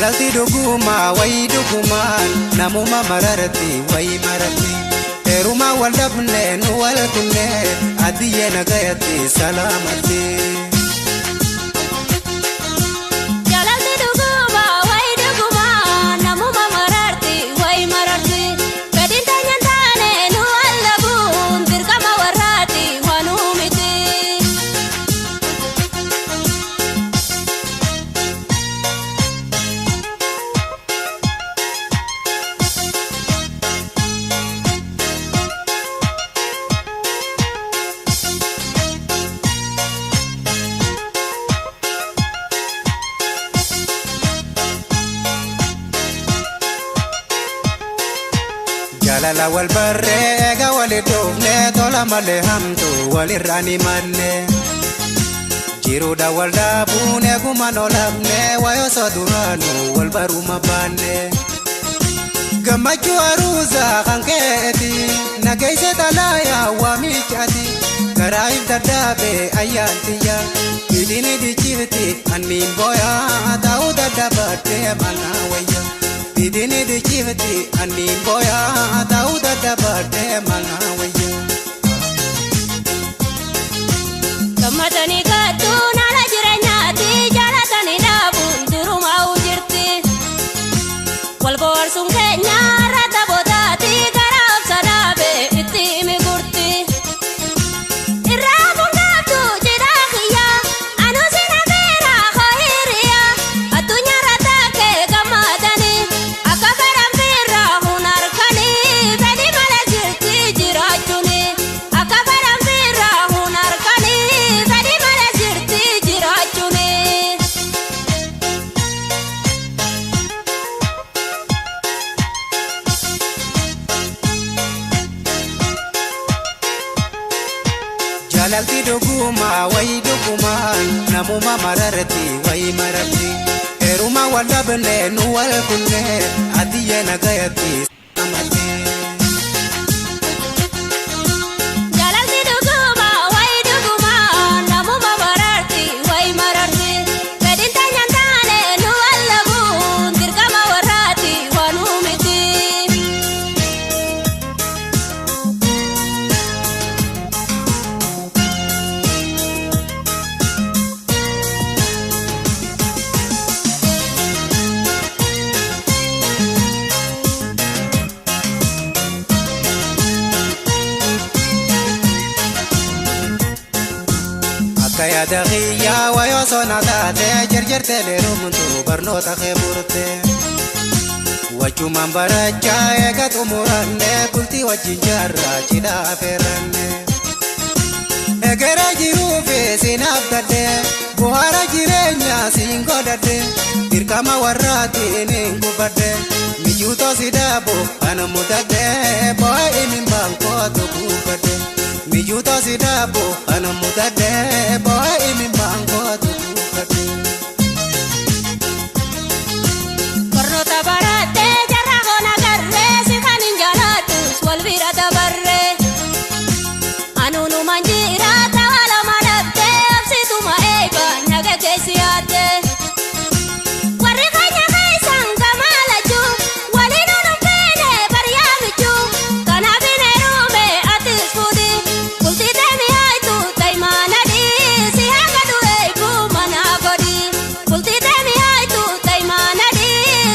Jalalti duguma wayi dugumaan namuma mararti wayi mararti teruma waldabne nu wal kunne adiye nagayati salamati. Jalala wal barrega wal dufne tola male hamtu wal rani male jiru da wal dabune gumano labne wayo saduranu wal baruma bane gamachu aruza kanketi nagaise talaya wa michati karaif dadabe ayantiya idini dichiti anmin boya dauda dabate manawaya idini dichiti anmin boya dauda dabate manawaya kamatani katuna la jiranyati jalatani dabu duruma ujirti wal bor sungkenya rata bodati karab sadabe itimi gurti irrabu ngabdu jidakhiya anu sinabera khairiya adunya rata ke kamatani akakaram firra hunarkani bedi malajirti jirajuni akakaram firra hunarkani bedi malajirti jirajuni. Jalalti duguma wayi dugumaan namuma mararti wayi mararti teruma waldabne nu wal kunne adiye nagayati salamati. Jalalti duguma wayi dugumaan namuma mararti wayi mararti bedinta nyantane nu wallabun dirgama warati wanumiti. Kaya dahiya wayo sonata te jerjerte le rumuntu barnota kheburte wachuman baracha egat umuranne kulti wajinjarra chida aferanne egera jirufe sinabdade buhara jirenya singodade dirkama warrati ningubade mijuto sidabo anamudade boy imin banko tukubade mijuto sidabo anamudade boy imin banko tukubade barnota barate jarra gona garre sikhanin jalatus wal birata barre anunu manjira tawala madatte absituma eba nagate siyate warri kanya kaisan kamalaju walinu numpene baryamichu kanabine rume atis fudi kulti temi aitu taimanadi sihagadu eibu managodi kulti temi aitu taimanadi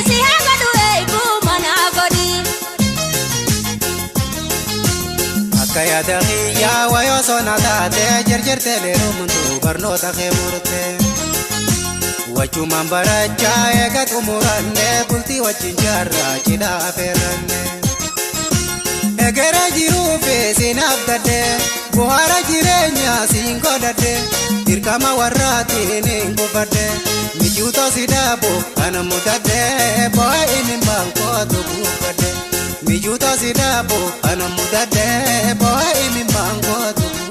sihagadu eibu managodi. Kaya dahiya wayo sonata te jerjerte le rumuntu barnota kheburte wachuman baracha egat umuranne bulti wajinjarra chida aferanne egera jirufe sinabdade buhara jirenya singodade dirkama warrati ningubade mijuto sidabo anamudade boy imin banko tukubade mijuto sidabo anamudade boy imin banko tukubade.